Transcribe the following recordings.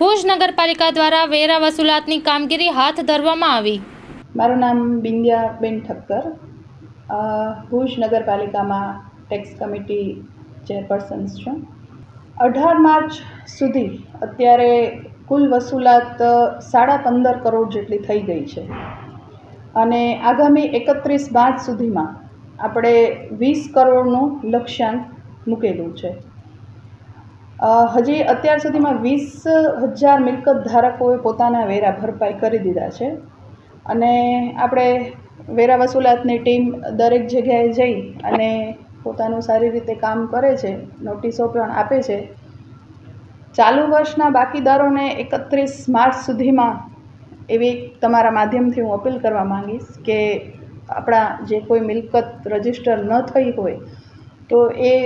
ભુજ નગરપાલિકા દ્વારા વેરા વસૂલાતની કામગીરી હાથ ધરવામાં આવી। મારું નામ બિંદિયાબેન ઠક્કર, ભુજ નગરપાલિકામાં ટેક્સ કમિટી ચેરપર્સન છું। 18 માર્ચ સુધી અત્યારે કુલ વસૂલાત 15.5 કરોડ જેટલી થઈ ગઈ છે અને આગામી 31 માર્ચ સુધીમાં આપણે 20 કરોડનું લક્ષ્યાંક મૂકેલું છે। હજી અત્યાર સુધીમાં 20,000 મિલકત ધારકોએ પોતાના વેરા ભરપાઈ કરી દીધા છે અને આપણે વેરા વસૂલાતની ટીમ દરેક જગ્યાએ જઈ અને પોતાનું સારી રીતે કામ કરે છે, નોટિસો પણ આપે છે। ચાલુ વર્ષના બાકીદારોને 31 માર્ચ સુધીમાં એવી તમારા માધ્યમથી હું અપીલ કરવા માંગીશ કે આપણા જે કોઈ મિલકત રજિસ્ટર ન થઈ હોય તો એ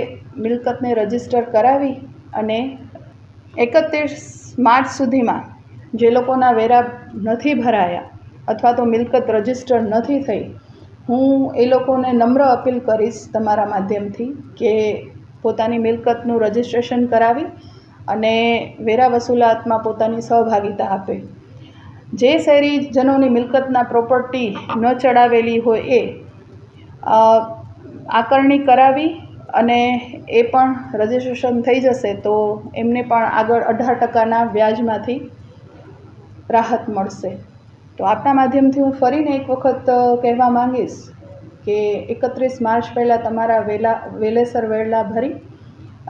મિલકતને રજિસ્ટર કરાવી અને 31 માર્ચ સુધીમાં જે લોકોના વેરા નથી ભરાયા અથવા તો મિલકત રજિસ્ટર નથી થઈ, હું એ લોકોને નમ્ર અપીલ કરીશ તમારા માધ્યમથી કે પોતાની મિલકતનું રજિસ્ટ્રેશન કરાવી અને વેરા વસૂલાતમાં પોતાની સહભાગિતા આપે। જે શહેરીજનોની મિલકતના પ્રોપર્ટી ન ચડાવેલી હોય એ આકારણી કરાવી અને એ પણ રજિસ્ટ્રેશન થઈ જશે તો એમને પણ આગળ 18% વ્યાજમાંથી રાહત મળશે। તો આપના માધ્યમથી હું ફરીને એક વખત કહેવા માંગીશ કે 31 માર્ચ પહેલાં તમારા વેલેસર વેળા ભરી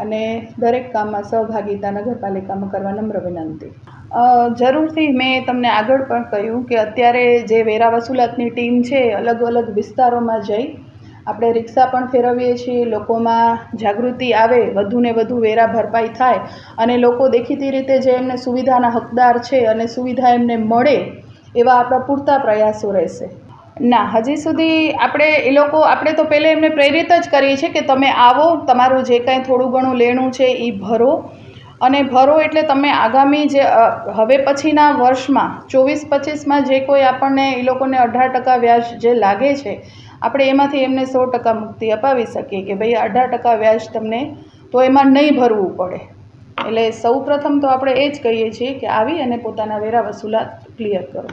અને દરેક કામમાં સહભાગિતા નગરપાલિકામાં કરવા નમ્ર વિનંતી। જરૂરથી મેં તમને આગળ પણ કહ્યું કે અત્યારે જે વેરા વસૂલાતની ટીમ છે અલગ અલગ વિસ્તારોમાં જઈ આપણે રિક્ષા પણ ફેરવીએ છીએ, લોકોમાં જાગૃતિ આવે, વધુને વધુ વેરા ભરપાઈ થાય અને લોકો દેખીતી રીતે જે એમને સુવિધાના હકદાર છે અને સુવિધા એમને મળે એવા આપણા પૂરતા પ્રયાસો રહેશે। ના, હજી સુધી આપણે તો પહેલે એમને પ્રેરિત જ કરીએ છીએ કે તમે આવો, તમારું જે કાંઈ થોડું ઘણું લેણું છે એ ભરો અને ભરો એટલે તમે આગામી જે હવે પછીના વર્ષમાં 24-25માં જે કોઈ આપણને એ લોકોને 18% વ્યાજ જે લાગે છે આપણે એમાંથી એમને 100% મુક્તિ અપાવી શકીએ કે ભાઈ 18% વ્યાજ તમને તો એમાં નહીં ભરવું પડે। એટલે સૌ પ્રથમ તો આપણે એ જ કહીએ છીએ કે આવી અને પોતાના વેરા વસૂલાત ક્લિયર કરો।